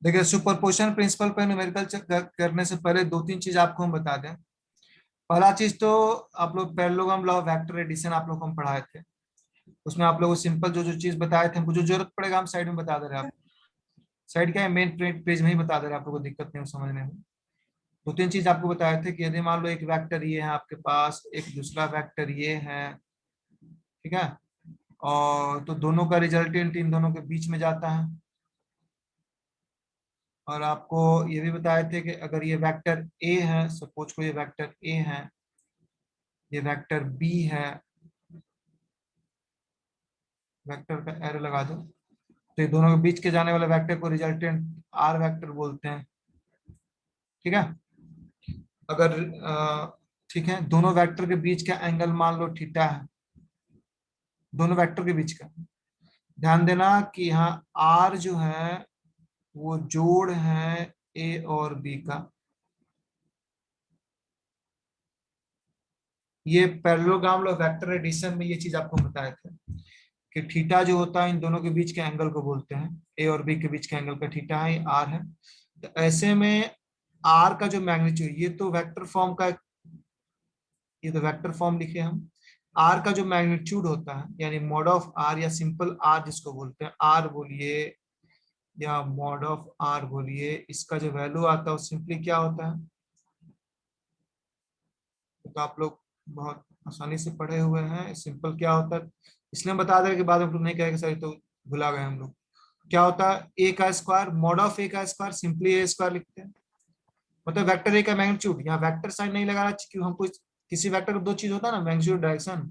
देखिए, superposition principle पर numerical करने से पहले दो तीन चीज आपको हम बता दें। पहला चीज तो आप लोग parallelogram law of vector addition आप लोग को हम पढ़ाए थे। उसमें आप लोगों को सिंपल जो जो चीज बताए थे, हमको जो जरूरत पड़ेगा हम साइड में बता दे रहे हैं। आप साइड क्या है, मेन पेज में ही बता दे रहे हैं, आप लोगों को दिक्कत नहीं हो समझने में। दो तीन चीज आपको बताए थे कि यदि मान लो एक वेक्टर ये है आपके पास, एक दूसरा वेक्टर ये है, ठीक है, और तो दोनों का रिजल्टेंट इन दोनों के बीच में जाता है। और आपको ये भी बताए थे कि अगर ये वेक्टर ए है, सपोज को ये वेक्टर ए है, ये वेक्टर बी है, वेक्टर का एरो लगा दो, तो ये दोनों के बीच के जाने वाले वेक्टर को रिजल्टेंट आर वेक्टर बोलते हैं। ठीक है। अगर ठीक है, दोनों वेक्टर के बीच का एंगल मान लो थीटा है, दोनों वेक्टर के बीच का। ध्यान देना कि यहाँ आर जो है वो जोड़ है ए और बी का। ये पैरेललोग्राम ऑफ वेक्टर एडिशन में ये चीज आपको बताए थे कि थीटा जो होता है इन दोनों के बीच के एंगल को बोलते हैं, ए और बी के बीच के एंगल का थीटा है, ये आर है। तो ऐसे में आर का जो मैग्नीट्यूड, ये तो वेक्टर फॉर्म का, ये तो वेक्टर फॉर्म लिखे हम। आर का जो मैग्नीट्यूड होता है यानी मॉड ऑफ आर या सिंपल आर जिसको बोलते हैं, आर बोलिए या मॉड ऑफ आर बोलिए, इसका जो वैल्यू आता है वो सिंपली क्या होता है। तो आप लोग बहुत आसानी से पढ़े हुए हैं, सिंपल क्या होता है इसलिए हम बता दें कि बाद में हम लोग नहीं कहेंगे सर तो भुला गए हम लोग। क्या होता है, ए का स्क्वायर, मॉड ऑफ ए का स्क्वायर सिंपली ए स्क्वायर लिखते हैं। मतलब वेक्टर ए का मैग्नीट्यूड, यहाँ वेक्टर साइन नहीं लगाना क्योंकि हमको किसी वेक्टर का दो चीज होता है ना, मैग्नीट्यूड डायरेक्शन,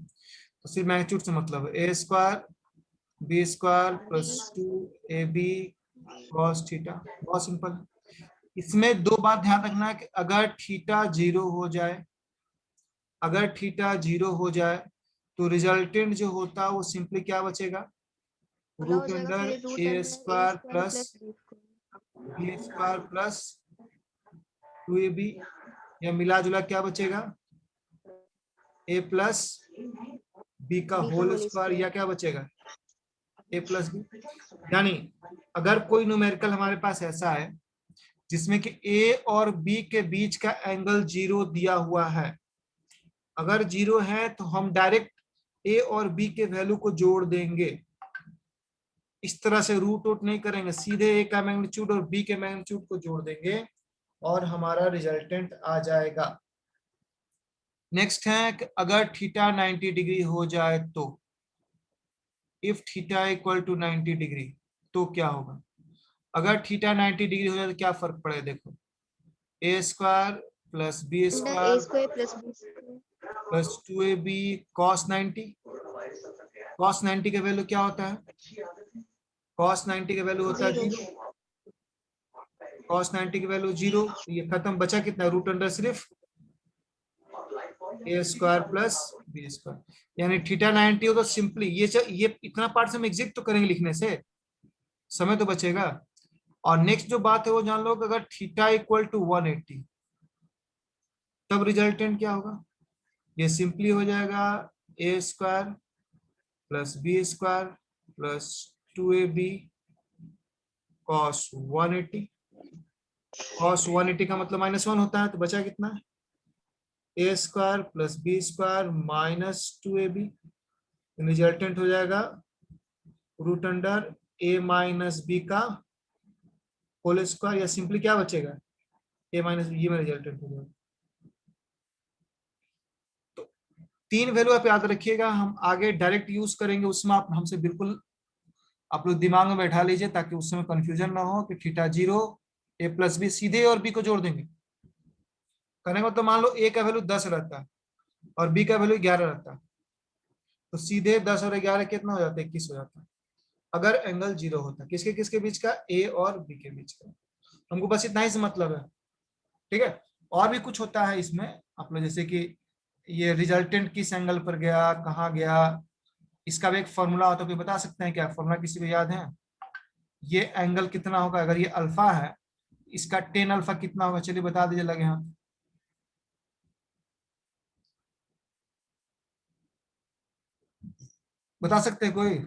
तो सिर्फ मैग्नीट्यूड से मतलब है। A square b square plus 2ab cos theta, बहुत सिंपल। इसमें दो बात ध्यान रखना है कि अगर थीटा जीरो हो जाए, अगर थीटा जीरो हो जाए तो रिजल्टेंट जो होता है वो सिंपली क्या बचेगा, क्या हो रूट जाएगा अंडर फिर? Root a under a square square plus plus b square. B square plus 2ab, या मिला जुला क्या बचेगा, ए प्लस बी का बी का होल होल स्क्वायर, या स्क्वायर। क्या बचेगा, ए प्लस बी। यानी अगर कोई न्यूमेरिकल हमारे पास ऐसा है जिसमें कि ए और बी के बीच का एंगल जीरो दिया हुआ है, अगर जीरो है तो हम डायरेक्ट ए और बी के वैल्यू को जोड़ देंगे। इस तरह से रूट आउट नहीं करेंगे, सीधे ए का मैग्नीट्यूड और बी के मैग्नीट्यूड को जोड़ देंगे और हमारा रिजल्टेंट आ जाएगा। नेक्स्ट है कि अगर थीटा 90 डिग्री हो जाए तो, if theta equal to 90 degree, तो क्या होगा। अगर थीटा 90 डिग्री हो जाए तो क्या फर्क पड़ेगा, देखो, a square plus b under a square square plus b square. Plus 2ab cos 90। Cos 90 का वैल्यू क्या होता है, कॉस 90 का वैल्यू होता है जीरो। 0। कॉस 90 की वैल्यू 0, ये खत्म, बचा कितना, रूट अंडर सिर्फ ए स्क्वायर प्लस बी स्क्वायर। यानी थीटा 90 हो तो सिंपली ये इतना पार्ट से हम एग्जिट तो करेंगे लिखने से, समय तो बचेगा। और नेक्स्ट जो बात है वो जान लो कि अगर थीटा इक्वल टू 180 तब रिजल्टेंट क्या होगा। ये सिंपली हो जाएगा a square plus b square plus 2ab cos 180। Cos 180 का मतलब -1 होता है, तो बचा कितना, a square plus b square minus 2ab। Resultant हो जाएगा root under a minus b का होल स्क्वायर, या सिंपली क्या बचेगा, ए माइनस बी, ये मेरा रिजल्टेंट हो जाएगा। तो तीन वैल्यू आप याद रखिएगा, हम आगे डायरेक्ट यूज करेंगे उसमें, आप हमसे बिल्कुल आप लोग दिमाग में बैठा लीजिए ताकि उस समय कंफ्यूजन ना हो कि थीटा 0 ए प्लस बी, सीधे और बी को जोड़ देंगे। कहने का मतलब मान लो ए का वैल्यू 10 रहता है और बी का वैल्यू 11 रहता है, तो सीधे 10 और 11 कितना हो जाता है, 21 हो जाता है, अगर एंगल 0 होता है। किसके किसके बीच का, ए और बी के बीच का। हमको बस इतना ही से मतलब है। ठीक है। और भी कुछ होता है इसमें, आप लोग जैसे कि ये रिजल्टेंट किस एंगल पर गया, कहाँ गया, इसका भी एक फॉर्मूला होता है, कोई बता सकते हैं क्या, फॉर्मूला किसी को याद है। ये एंगल कितना होगा, अगर ये अल्फा है, इसका टेन अल्फा कितना होगा, चलिए बता दीजिए लगे हाथ। बता सकते हैं कोई।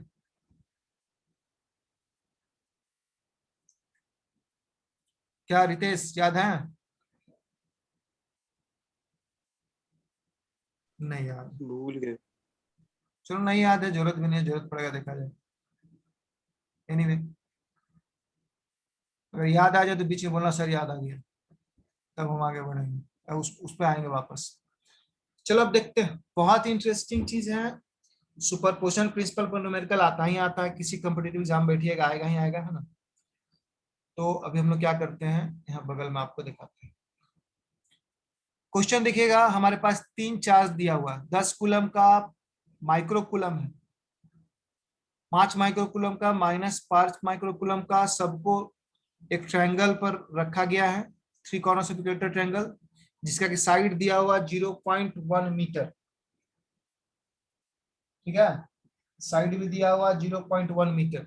क्या रितेश याद है? नहीं याद? भूल गए। चलो नहीं याद है, जरूरत भी नहीं है, जरूरत पड़ेगा देखा जाए। एनीवे, अगर याद आ जाए तो बीच में बोलना सर याद आ गया, तब हम आगे बढ़ेंगे, अब उस पर आएंगे वापस। चलो अब देखते हैं, बहुत ही इंटरेस्टिंग चीज है। सुपरपोजिशन प्रिंसिपल पर न्यूमेरिकल आता ही आता है, किसी कंपटीटिव एग्जाम बैठिएगा आएगा ही आएगा, है ना। तो अभी हम लोग क्या करते हैं, यहाँ बगल में आपको दिखाते हैं। क्वेश्चन देखिएगा, हमारे पास 3 चार्ज दिया हुआ है, 10 कूलम का माइक्रो कूलम है, 5 माइक्रो कूलम का, -5 माइक्रो कूलम का, सबको एक ट्रायंगल पर रखा गया है, 3 कॉर्नर ऑफ इक्वेटर ट्रायंगल, जिसका कि साइड दिया हुआ 0.1 मीटर। ठीक है, साइड भी दिया हुआ 0.1 metre.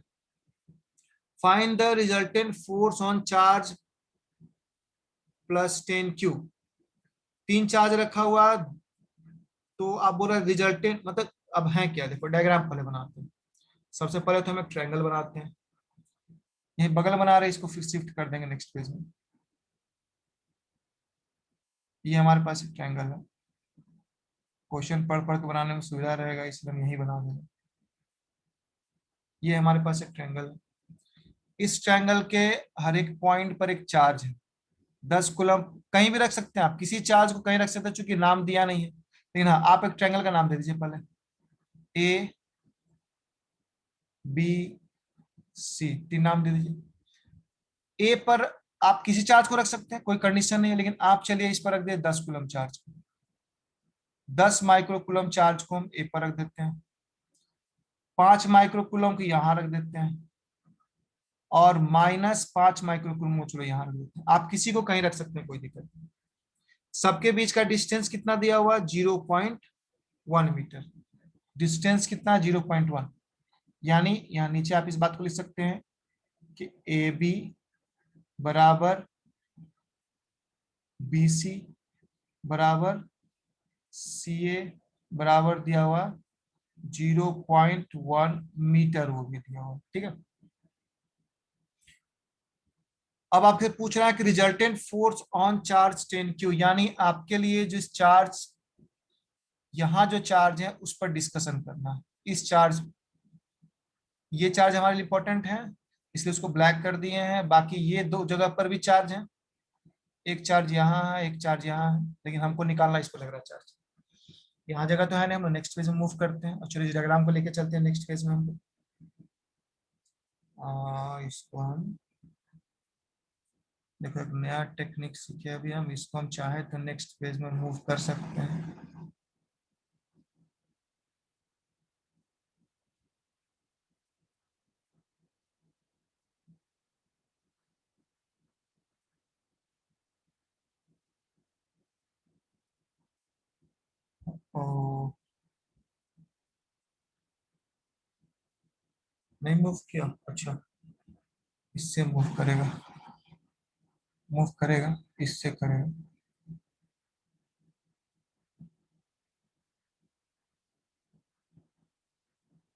Find the resultant force on charge plus 10Q। 3 charge रखा हुआ, तो आप बोल रहे रिजल्टेंट मतलब अब है क्या, देखो डायग्राम पहले बनाते हैं। सबसे पहले तो हम एक ट्रायंगल बनाते हैं, यही बगल बना रहे हैं, इसको फिर शिफ्ट कर देंगे नेक्स्ट पेज में। ये हमारे पास एक ट्रायंगल है, क्वेश्चन पढ़ पढ़ के बनाने में सुविधा रहेगा, इसलिए हम यही बना देंगे। ये हमारे पास एक ट्रायंगल है, इस ट्रायंगल के हर एक पॉइंट पर एक चार्ज है, 10 कूलम। कहीं भी रख सकते हैं आप, किसी चार्ज को कहीं रख सकते हैं, चूंकि नाम दिया नहीं है। लेकिन हाँ, आप एक ट्रायंगल का नाम दे दीजिए पहले, ए बी सी, 3 नाम दे दीजिए। ए पर आप किसी चार्ज को रख सकते हैं, कोई कंडीशन नहीं है, लेकिन आप चलिए इस पर रख दिए 10 coulomb charge, 10 micro coulomb charge को हम ए पर रख देते हैं, 5 माइक्रो कूलम को यहां रख देते हैं, और -5 माइक्रो कूलम को चलो यहां रख देते हैं। आप किसी को कहीं रख सकते हैं, कोई दिक्कत नहीं। सबके बीच का डिस्टेंस कितना दिया हुआ, 0.1 मीटर। डिस्टेंस कितना, 0.1। यानी यहाँ नीचे आप इस बात को लिख सकते हैं कि ए बी बराबर बी सी बराबर सी ए बराबर दिया हुआ 0.1 मीटर, वो भी दिया हुआ, ठीक है। अब आपसे पूछ रहा है कि resultant force on charge 10Q, यानी आपके लिए जिस चार्ज, यहां जो चार्ज है उस पर डिस्कशन करना है। इस चार्ज, ये चार्ज हमारे लिए इंपॉर्टेंट है, इसलिए उसको ब्लैक कर दिए हैं। बाकी ये 2 जगह पर भी चार्ज है, एक चार्ज यहाँ है, एक चार्ज यहाँ है, लेकिन हमको निकालना इस पर लग रहा है चार्ज। यहाँ जगह तो है नहीं, हम लोग नेक्स्ट पेज में मूव करते हैं, और चलिए डायग्राम को लेके चलते हैं नेक्स्ट पेज में। हम लोग इसको हम देखो, एक नया टेक्निक सीखे अभी हम, इसको हम चाहे तो नेक्स्ट पेज में मूव कर सकते हैं। ओ, नहीं मूव किया, अच्छा इससे मूव करेगा, मूव करेगा, इससे करेगा।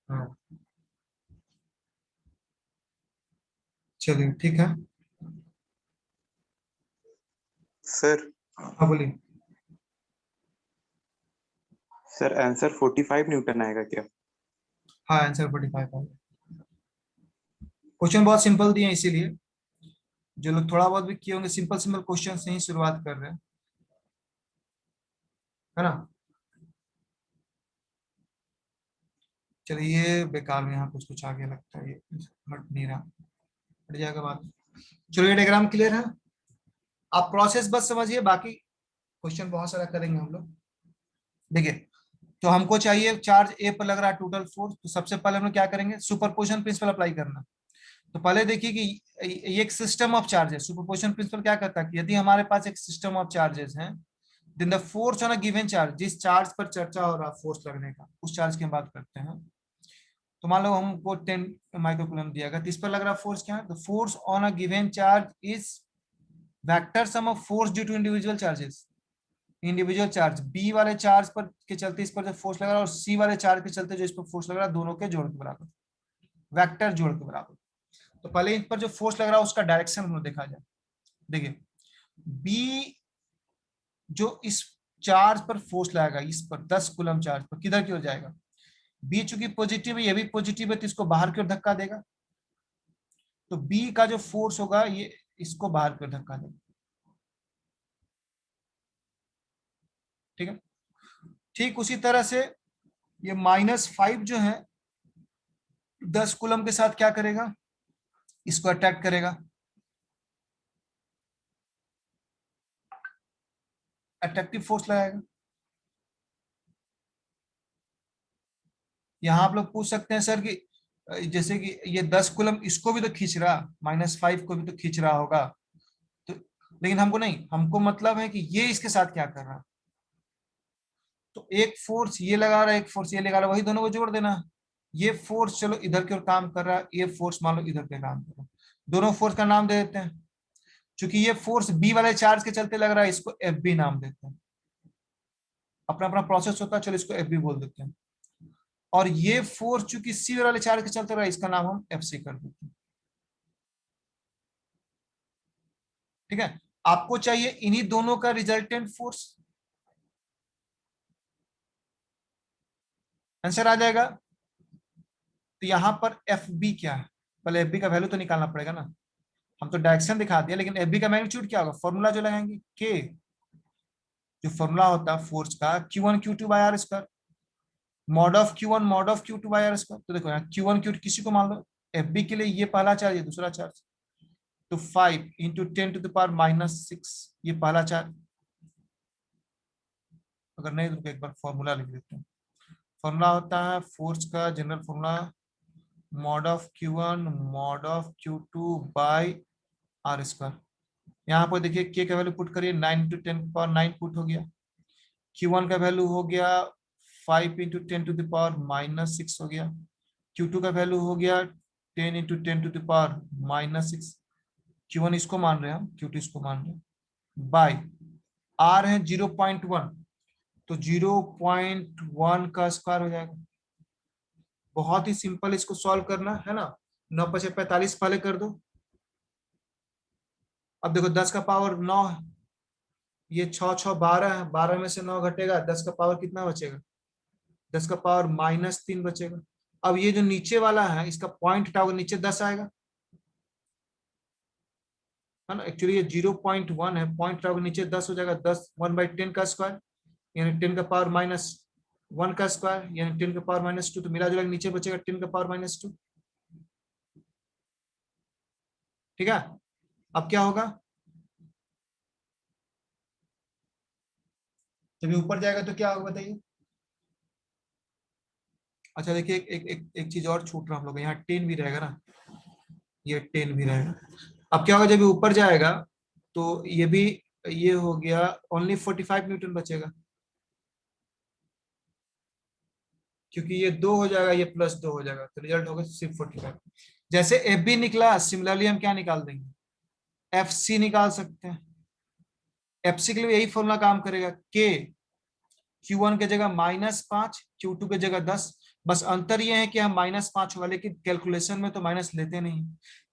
हाँ चलिए ठीक है। सर हाँ बोलिए। सर आंसर 45 न्यूटन आएगा क्या? हाँ आंसर 45 है। क्वेश्चन बहुत सिंपल दिए हैं, इसीलिए जो लोग थोड़ा बहुत भी किए होंगे, सिंपल सिंपल क्वेश्चन से ही शुरुआत कर रहे हैं, है ना। चलिए ये बेकार में यहाँ कुछ कुछ आगे लगता है, ये हट नहीं रहा, हट जाएगा बात। चलो ये डायग्राम क्लियर है, आप प्रोसेस बस समझिए, बाकी क्वेश्चन बहुत सारा करेंगे हम लोग। देखिए, तो हमको चाहिए चार्ज ए पर लग रहा है टोटल फोर्स, तो सबसे पहले हम लोग क्या करेंगे, सुपरपोजिशन प्रिंसिपल अप्लाई करना। तो पहले देखिए कि ये एक system of charges, superposition principle क्या कहता है कि यदि हमारे पास एक सिस्टम ऑफ चार्जेस हैं, then the force on a given charge, जिस चार्ज पर चर्चा हो रहा है फोर्स लगने का, उस चार्ज की हम बात करते हैं। तो मान लो हमको 10 माइक्रोकूलम दिया गया, तो इस पर लग रहा फोर्स क्या है, the force on a given charge is vector sum of force due to individual charges. Individual charge B वाले चार्ज पर के चलते इस पर जो फोर्स लग रहा है, और सी वाले चार्ज के चलते जो इस पर फोर्स लग रहा है, दोनों के जोड़ के बराबर, वेक्टर जोड़ के बराबर। तो पहले इन पर जो फोर्स लग रहा है उसका डायरेक्शन हम लोग देखा जाए। देखिए बी जो इस चार्ज पर फोर्स लगाएगा, इस पर 10 कूलम चार्ज पर, किधर की ओर जाएगा? बी चूंकि पॉजिटिव है, ये भी पॉजिटिव है, तो इसको बाहर की ओर धक्का देगा। तो बी का जो फोर्स होगा ये इसको बाहर की ओर धक्का देगा। ठीक है, ठीक उसी तरह से ये -5 जो है 10 कूलम के साथ क्या करेगा? इसको अट्रैक्ट करेगा, अट्रैक्टिव फोर्स लगाएगा। यहां आप लोग पूछ सकते हैं सर कि जैसे कि ये 10 कूलम इसको भी तो खींच रहा, -5 को भी तो खींच रहा होगा, तो लेकिन हमको नहीं, हमको मतलब है कि ये इसके साथ क्या कर रहा है। तो एक फोर्स ये लगा रहा है, एक फोर्स ये लगा रहा है, वही दोनों को जोड़ देना। ये फोर्स चलो इधर की ओर काम कर रहा है, ये फोर्स मान लो इधर पे काम कर रहा है, दोनों फोर्स का नाम दे देते हैं। क्योंकि ये फोर्स बी वाले चार्ज के चलते लग रहा है, इसको एफ बी नाम देते हैं। अपना अपना प्रोसेस होता है, चलो इसको एफ बी बोल देते हैं। और ये फोर्स चूंकि सी वाले चार्ज के चलते रहा, इसका नाम हम एफ सी कर देते हैं। ठीक है, आपको चाहिए इन्हीं दोनों का रिजल्टेंट फोर्स, आंसर आ जाएगा। तो यहां पर एफ बी क्या है? पहले एफ बी का वैल्यू तो निकालना पड़ेगा ना। हम तो डायरेक्शन दिखा दिया, लेकिन एफ बी का मैग्नीट्यूड क्या होगा? फॉर्मूला जो लगाएंगे के, जो फॉर्मूला होता है फोर्स का, Q1 Q2/r², mod of Q1 mod of Q2/r²। तो देखो यहाँ Q1 Q2 किसी को मान लो, एफ बी के लिए ये पहला चार्ज, ये दूसरा चार्ज, तो 5 × 10⁻⁻⁶ ये पहला चार्ज। अगर नहीं तो एक बार फॉर्मूला लिख देते हैं। फॉर्मूला होता है फोर्स का general formula, mod of Q1 mod of Q2/r²। यहाँ पर देखिए के का वैल्यू पुट करिए, 9 × 10⁹ पुट हो गया। Q1 का वैल्यू हो गया 5 × 10⁻⁻⁶ हो गया। Q2 का वैल्यू हो गया 10 × 10⁻⁻⁶। Q1 इसको मान रहे हैं हम, Q2 इसको मान रहे हैं, बाय R है 0.1, तो 0.1 का स्क्वायर हो जाएगा। बहुत ही सिंपल इसको सॉल्व करना है ना। 9 × 5 = 45 पहले कर दो। अब देखो 10 का पावर 9 है, ये 6 6 12 है, 12 में से 9 घटेगा, 10 का पावर कितना बचेगा? 10 का पावर -3 बचेगा। अब ये जो नीचे वाला है इसका पॉइंट हटाओगे, नीचे 10 आएगा, है ना। एक्चुअली ये 0.1 है, पॉइंट हटाओगे नीचे 10 हो जाएगा। 10 1/10 का स्क्वायर, यानी 10 का पावर -1 का स्क्वायर, यानी 10 का पावर -2, तो मिला जुला नीचे बचेगा 10 का पावर -2। ठीक है, अब क्या होगा? जब ये ऊपर जाएगा तो क्या होगा बताइए? अच्छा देखिए, एक चीज और छूट रहा हम लोग, यहाँ 10 भी रहेगा ना, ये 10 भी रहेगा। अब क्या होगा जब ये ऊपर जाएगा, तो ये भी, ये हो गया ओनली 45 न्यूटन बचेगा, क्योंकि ये 2 हो जाएगा, ये +2 हो जाएगा, तो रिजल्ट होगा सिर्फ 45। जैसे एफ बी निकला, सिमिलरली हम क्या निकाल देंगे? एफ सी निकाल सकते हैं। एफ सी के लिए यही फॉर्मूला काम करेगा, के Q1 की जगह -5, Q2 की जगह 10। बस अंतर ये है कि हम -5 वाले की कैलकुलेशन में तो माइनस लेते नहीं,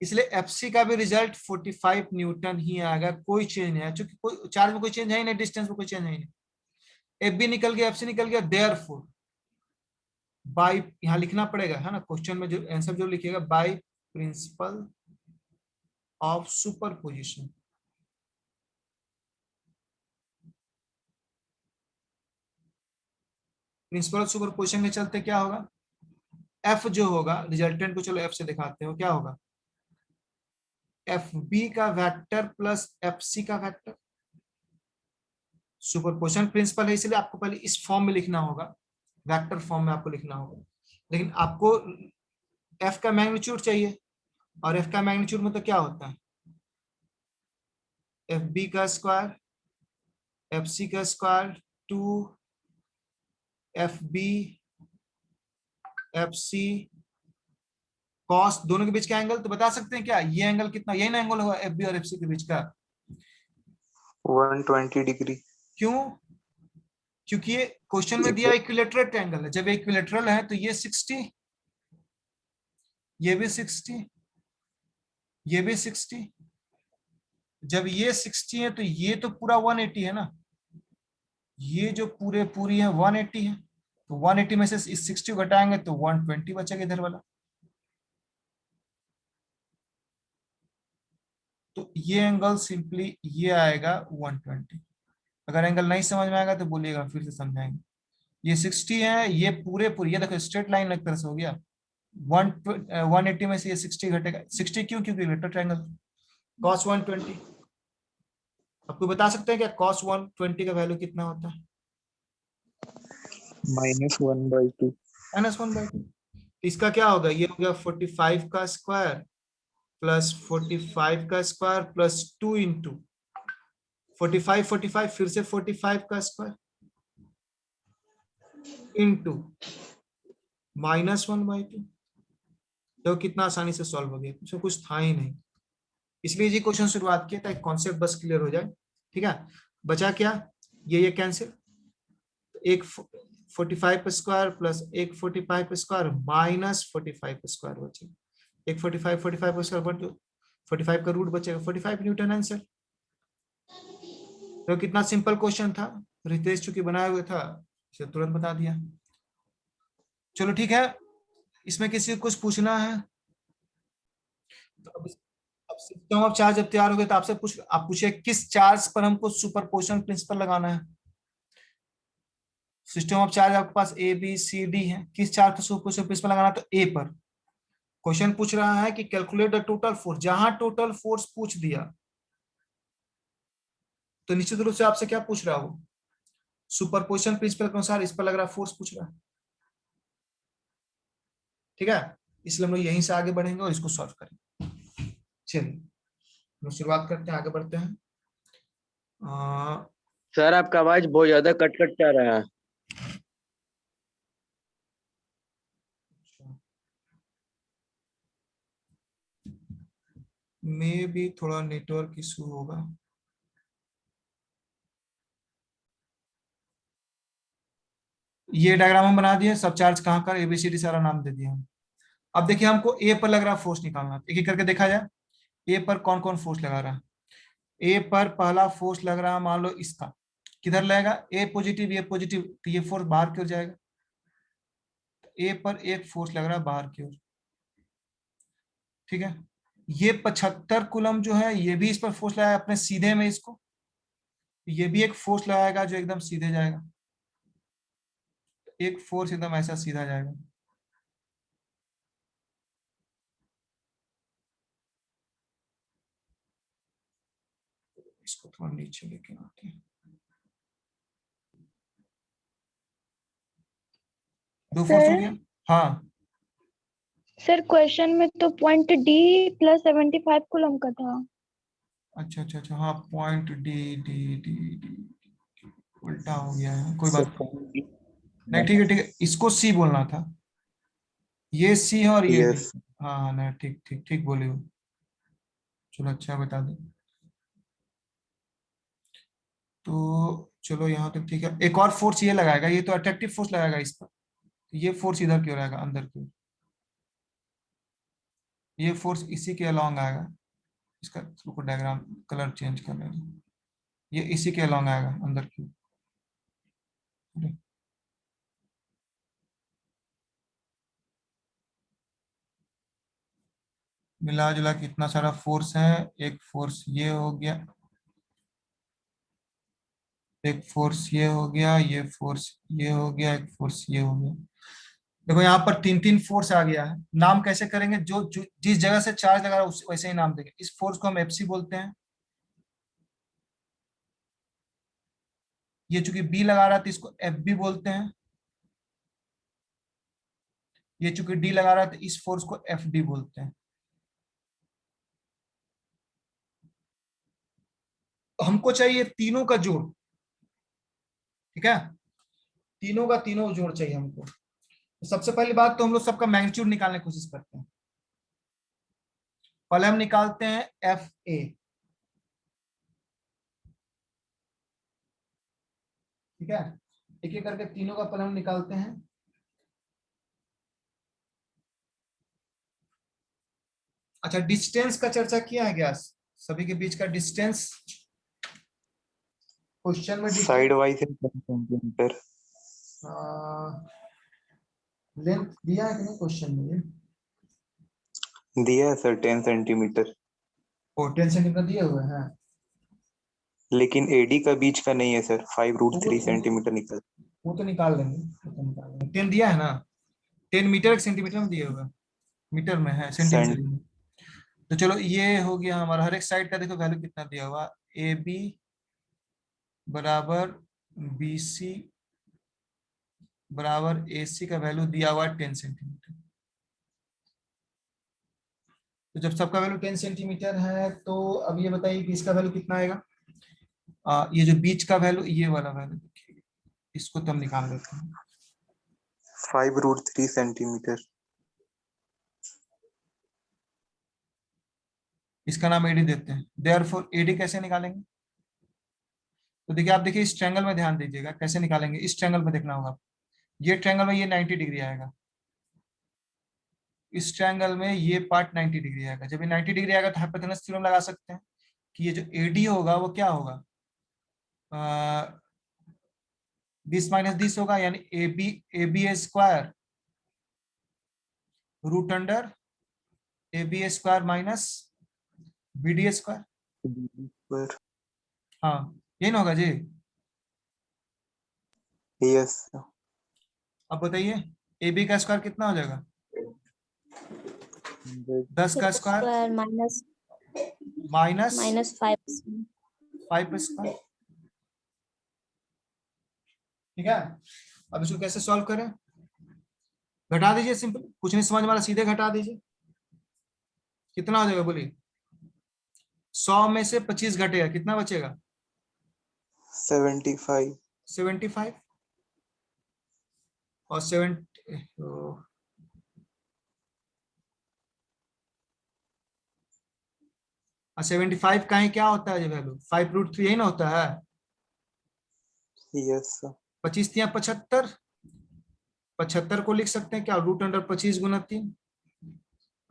इसलिए एफसी का भी रिजल्ट 45 न्यूटन ही आएगा, कोई चेंज नहीं है, क्योंकि कोई चार्ज में कोई चेंज है ही नहीं, डिस्टेंस में कोई चेंज है ही नहीं। एफ बी निकल गया, एफसी निकल गया, देयरफॉर बाय, यहाँ लिखना पड़ेगा है ना, क्वेश्चन में जो आंसर जो लिखिएगा, by principle of superposition. Principle of superposition के चलते क्या होगा? एफ जो होगा रिजल्टेंट को, चलो एफ से दिखाते हो, क्या होगा? एफ बी का वेक्टर प्लस एफ सी का वेक्टर। सुपरपोजिशन प्रिंसिपल है, इसलिए आपको पहले इस फॉर्म में लिखना होगा, वेक्टर फॉर्म में आपको लिखना होगा। लेकिन आपको एफ का मैग्नीट्यूड चाहिए, और एफ का मैग्नीट्यूड में तो क्या होता है? एफ बी का स्क्वायर, एफ सी का square, 2 F B F C cos, दोनों के बीच का एंगल तो बता सकते हैं क्या? ये एंगल कितना, यही ना एंगल होगा एफ बी और एफ सी के बीच का, 120 डिग्री। क्यों? क्योंकि ये क्वेश्चन में दिया इक्विलेटरल ट्रायंगल है, जब इक्विलेटरल है तो ये 60, ये भी 60, ये भी 60, जब ये 60 है तो ये तो पूरा 180 है ना, ये जो पूरे पूरी है 180 है, तो 180 में से इस 60 को घटाएंगे तो 120 बचेगा इधर वाला। तो ये एंगल सिंपली ये आएगा 120। अगर एंगल नहीं समझ में आएगा तो बोलिएगा, फिर से समझाएंगे। ये 60 है, ये पूरे पूरी, ये देखो स्ट्रेट लाइन एक तरह से हो गया। 180 में से ये 60 घटेगा, 60 क्यों, क्योंकि लेफ्ट ट्रायंगल cos 120। आपको बता सकते हैं क्या cos 120 का वैल्यू कितना होता है? -1/2। -1/2। इसका क्या होगा, ये हो गया 45 का स्क्वायर प्लस 45 का स्क्वायर प्लस 2 इंटू 45 फिर से 45 का स्क्वायर इंटू -1/2। तो कितना आसानी से सॉल्व हो गया, उसमें कुछ था ही नहीं, इसलिए ये क्वेश्चन शुरुआत किया ताकि कॉन्सेप्ट बस क्लियर हो जाए। ठीक है, बचा क्या, ये कैंसिल, एक 45 स्क्वायर प्लस एक 45 स्क्वायर माइनस 45 स्क्वायर बचेगा, एक 45 स्क्वायर बन, 45 का रूट बचेगा, 45 न्यूटन आंसर। तो कितना सिंपल क्वेश्चन था, रितेश चूंकि बनाया हुआ था इसे तुरंत बता दिया। चलो ठीक है, इसमें किसी को कुछ पूछना है तो अब सिस्टम ऑफ चार्ज जब तैयार हो गए तो आपसे आप पूछे किस चार्ज पर हमको सुपरपोजिशन प्रिंसिपल लगाना है। सिस्टम ऑफ चार्ज आपके पास ए बी सी डी है, किस चार्ज पर सुपरपोजिशन प्रिंसिपल लगाना, तो ए पर। क्वेश्चन पूछ रहा है कि कैलकुलेट द टोटल फोर्स, जहां टोटल फोर्स पूछ दिया तो निश्चित रूप से आपसे क्या पूछ रहा है वो, सुपरपोजिशन प्रिंसिपल के अनुसार इस पर लग रहा फोर्स पूछ रहा है। ठीक है, इसलिए हम लोग यहीं से आगे बढ़ेंगे और इसको सॉल्व करेंगे। चलिए हम लोग शुरुआत करते हैं, आगे बढ़ते हैं। सर आपका आवाज बहुत ज्यादा कट कट जा रहा है। में भी थोड़ा नेटवर्क इशू होगा। ये डायग्राम हम बना दिए, सब चार्ज कहाँ का, एबीसीडी सारा नाम दे दिया हम। अब देखिए हमको ए पर लग रहा फोर्स निकालना, एक एक करके देखा जाए। ए पर कौन कौन फोर्स लगा रहा है, ए पर पहला फोर्स लग रहा है, मान लो इसका, किधर लगेगा, ए पॉजिटिव ये पॉजिटिव, तो ये फोर्स बाहर की ओर जाएगा। ए पर एक फोर्स लग रहा है बाहर की ओर। ठीक है, ये 75 कूलम जो है ये भी इस पर फोर्स लगाया अपने सीधे में इसको, ये भी एक फोर्स लगाएगा जो एकदम सीधे जाएगा, एक फोर्स एकदम ऐसा सीधा जाएगा। इसको थोड़ा नीचे लेके आते हैं, दो फोर्स हो सर गया। हाँ सर क्वेश्चन में तो पॉइंट डी प्लस 75 कूलम का था। अच्छा अच्छा अच्छा, हाँ point D D D D उल्टा हो गया है, कोई बात नहीं, ठीक है ठीक है, इसको सी बोलना था, ये सी है और ये डी। यस हाँ हाँ नहीं, ठीक ठीक ठीक बोले हो, चलो अच्छा बता दो। तो चलो यहाँ तक ठीक है, एक और फोर्स ये लगाएगा, ये तो अट्रैक्टिव फोर्स लगाएगा इस पर, तो ये फोर्स इधर की ओर आएगा, अंदर की ओर, ये फोर्स इसी के अलोंग आएगा। इसका रुको डायग्राम कलर चेंज कर लेंगे, ये इसी के अलोंग आएगा अंदर की ओर। मिला जुला के इतना सारा फोर्स है, एक फोर्स ये हो गया, एक फोर्स ये हो गया, ये फोर्स ये हो गया, एक फोर्स ये हो गया। देखो यहाँ पर तीन तीन फोर्स आ गया है, नाम कैसे करेंगे, जो जिस जगह से चार्ज लगा रहा है वैसे ही नाम देंगे। इस फोर्स को हम एफसी बोलते हैं, ये चूंकि बी लगा रहा था इसको एफ बी बोलते हैं, ये चूंकि डी लगा रहा था इस फोर्स को एफ डी बोलते हैं। हमको चाहिए तीनों का जोड़, ठीक है, तीनों का तीनों जोड़ चाहिए हमको। तो सबसे पहली बात तो हम लोग सबका मैग्नीट्यूड निकालने की कोशिश करते हैं। पहले हम निकालते हैं एफ ए, ठीक है, एक एक करके तीनों का पहले हम निकालते हैं। अच्छा डिस्टेंस का चर्चा किया है क्या सभी के बीच का डिस्टेंस क्वेश्चन में साइड वाइज है 10 सेंटीमीटर। लेंथ दिया है कि नहीं क्वेश्चन में? ये दिया है सर 10 सेंटीमीटर, 10 सेंटीमीटर दिए हुए हैं। लेकिन एडी का बीच का नहीं है सर, 5√3 सेंटीमीटर निकल। वो तो निकाल लेंगे, वो तो निकाल लेंगे। 10 दिया है ना, 10 मीटर एक सेंटीमीटर में दिए हुए, मीटर में है, सेंटीमीटर में। तो चलो ये हो गया हमारा। हर एक साइड का देखो वैल्यू कितना दिया हुआ, ए बी बराबर बी सी बराबर ए सी का वैल्यू दिया हुआ 10 सेंटीमीटर। तो जब सबका वैल्यू 10 सेंटीमीटर है तो अब ये बताइए कि इसका वैल्यू कितना आएगा। ये जो बीच का वैल्यू, ये वाला वैल्यू देखिए, इसको तो हम निकाल लेते हैं। 5√3 सेंटीमीटर। इसका नाम एडी देते हैं। देयरफॉर एडी कैसे निकालेंगे? तो देखिए, आप देखिए इस ट्रायंगल में ध्यान दीजिएगा कैसे निकालेंगे। इस ट्रायंगल में देखना होगा, ये ट्रायंगल में ये 90 डिग्री आएगा, इस ट्रायंगल में ये पार्ट 90 डिग्री आएगा। जब ये 90 डिग्री आएगा तो हाइपोटेनस थ्योरम लगा सकते हैं कि ये जो एडी होगा वो क्या होगा, 20 माइनस 20 होगा, यानी A B square root under A B square minus B D square. हाँ, यही ना होगा जी। यस। अब बताइए ए बी का स्क्वायर कितना हो जाएगा, 10 का स्क्वायर माइनस माइनस 5 स्क्वायर। ठीक है, अब इसको कैसे सॉल्व करें? घटा दीजिए, सिंपल, कुछ नहीं समझ वाला, सीधे घटा दीजिए। कितना हो जाएगा बोलिए? 100 में से 25 घटेगा, कितना बचेगा? 75। 75 और 75 का ही क्या होता है वैल्यू, 5√3 यही ना होता है। Yes sir. 25 या 75, 75 को लिख सकते हैं क्या, रूट अंडर 25 गुना 3,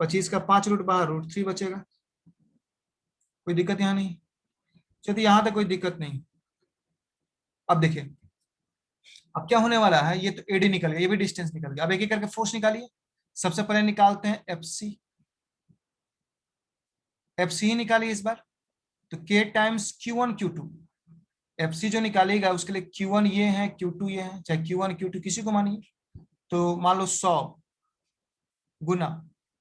25 का 5 रूट बाहर, √3 बचेगा। कोई दिक्कत यहाँ नहीं, चलिए यहाँ तक कोई दिक्कत नहीं। अब देखिए अब क्या होने वाला है, ये तो एडी निकल गया, ये भी डिस्टेंस निकल गया। अब एक एक करके फोर्स निकालिए। सबसे पहले निकालते हैं एफ सी, एफ सी ही निकालिए इस बार। तो के times Q1 Q2, F C जो निकालेगा उसके लिए Q1 ये है, Q2 ये है, चाहे Q1 Q2 किसी को मानिए। तो मान लो 100 गुना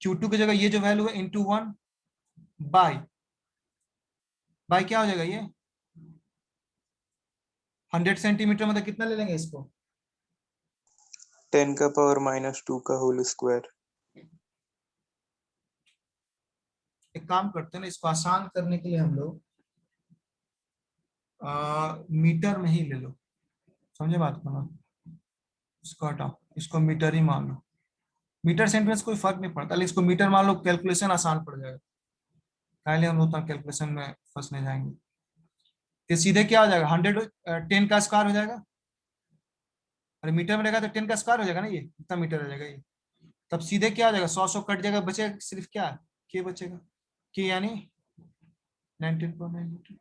Q2 की जगह ये जो वैल्यू है इंटू 1 बाय क्या हो जाएगा, ये 100 सेंटीमीटर, मतलब कितना ले लेंगे इसको, 10 का पावर -2 का होल स्क्वायर। एक काम करते हैं ना, इसको आसान करने के लिए हम लोग मीटर में ही ले लो, समझे बात को ना। इसको हटाओ, इसको मीटर ही मान लो, मीटर सेंटीमीटर कोई फर्क नहीं पड़ता, लेकिन इसको मीटर मान लो, कैलकुलेशन आसान पड़ जाएगा। पहले हम उतना कैलकुलेशन में फंसने जाएंगे। तो सीधे क्या हो जाएगा, 10 का स्क्वायर हो जाएगा। अरे मीटर में रहेगा तो 10 का स्क्वायर हो जाएगा ना, ये इतना मीटर हो जाएगा ये। तब सीधे क्या हो जाएगा, 100 कट जाएगा, बचेगा सिर्फ क्या, के बचेगा, के यानी 19.9 मीटर।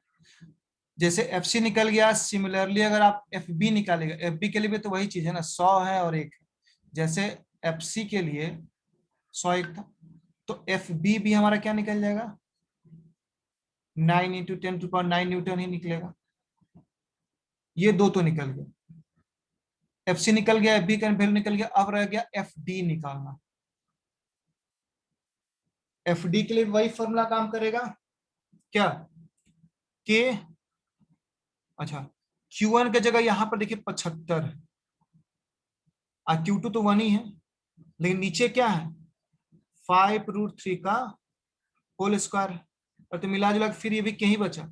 जैसे एफ सी निकल गया, सिमिलरली अगर आप एफ बी निकालेगा, एफ बी के लिए भी तो वही चीज है ना, 100 है और 1। जैसे एफ सी के लिए 100 एक था, तो एफ बी भी हमारा क्या निकल जाएगा, 9 × 10⁹ न्यूटन ही निकलेगा। ये दो तो निकल गया, एफ सी निकल गया, एफ बी का वैल्यू निकल गया। अब रह गया एफ डी निकालना। एफ डी के लिए वही फॉर्मूला काम करेगा क्या, के, अच्छा Q1 की जगह यहां पर देखिए 75 है, और Q2 तो 1 ही है, लेकिन नीचे क्या है, 5√3 का होल स्क्वायर है, और तो मिला जुला फिर ये भी कहीं बचा,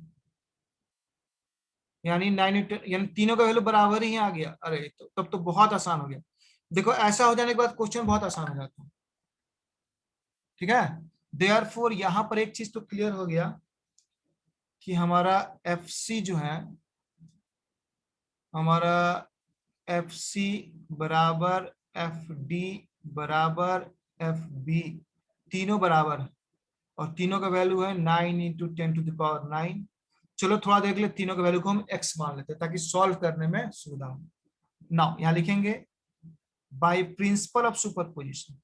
यानी 9 न्यूटन, यानी तीनों का वैल्यू बराबर ही आ गया। अरे तो तब तो बहुत आसान हो गया। देखो ऐसा हो जाने के बाद क्वेश्चन बहुत आसान हो जाता है। ठीक है, देयरफॉर यहां पर एक चीज तो क्लियर हो गया कि हमारा एफ सी जो है, हमारा एफ सी बराबर एफ डी बराबर एफ बी, तीनों बराबर है। और तीनों का वैल्यू है 9 इंटू 10⁹। चलो थोड़ा देख ले, तीनों के वैल्यू को हम x मान लेते हैं ताकि सॉल्व करने में सुविधा हो। नाउ यहां लिखेंगे by principle of superposition,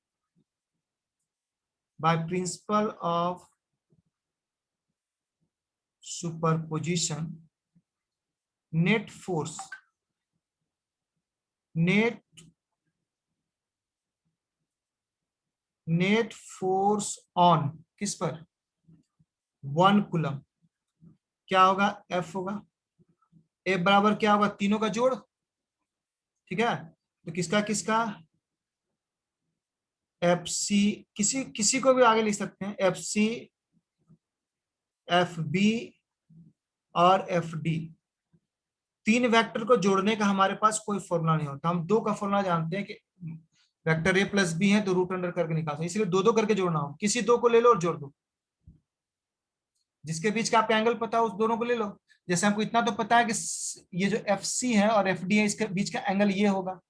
by principle of superposition net force, net force on किस पर, 1 कूलम, क्या होगा, F होगा। F बराबर क्या होगा, तीनों का जोड़, ठीक है। तो किसका किसका, FC, किसी को भी आगे लिख सकते हैं, FC, FB और FD। तीन वेक्टर को जोड़ने का हमारे पास कोई फॉर्मूला नहीं होता, हम दो का फॉर्मूला जानते हैं कि वेक्टर A प्लस B है तो रूट अंडर करके निकाल सकते, इसलिए दो दो करके जोड़ना हो, किसी दो को ले लो और जोड़ दो, जिसके बीच का आपका एंगल पता है उस दोनों को ले लो। जैसे हमको इतना तो पता है कि ये जो FC है और FD है इसके बीच का एंगल ये होगा,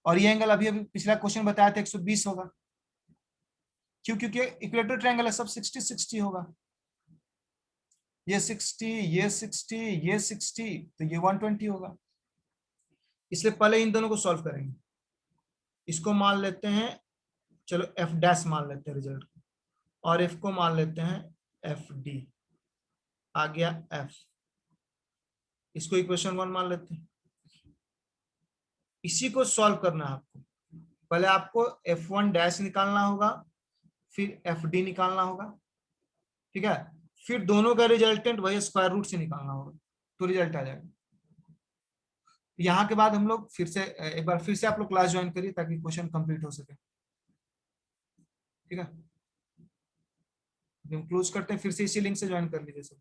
और ये एंगल अभी अभी पिछला क्वेश्चन बताया था 120 होगा, क्यों, क्योंकि इक्वेटर ट्रायंगल है, सब 60-60 होगा, ये 60, ये 60, ये 60, तो ये 120 होगा। इसलिए पहले इन दोनों को सॉल्व करेंगे, इसको मान लेते हैं, चलो F डैश मान लेते हैं रिजल्ट को, और F को मान लेते हैं FD, आ गया F, इसको इक्वेशन 1 मान लेते हैं। इसी को सॉल्व करना है आपको, पहले आपको F1 डैश निकालना होगा, फिर FD निकालना होगा, ठीक है, फिर दोनों का रिजल्टेंट वही स्क्वायर रूट से निकालना होगा, तो रिजल्ट आ जाएगा। यहाँ के बाद हम लोग फिर से एक बार फिर से आप लोग क्लास ज्वाइन करिए ताकि क्वेश्चन कंप्लीट हो सके, ठीक है। हम क्लोज करते हैं, फिर से इसी लिंक से ज्वाइन कर लीजिए सब।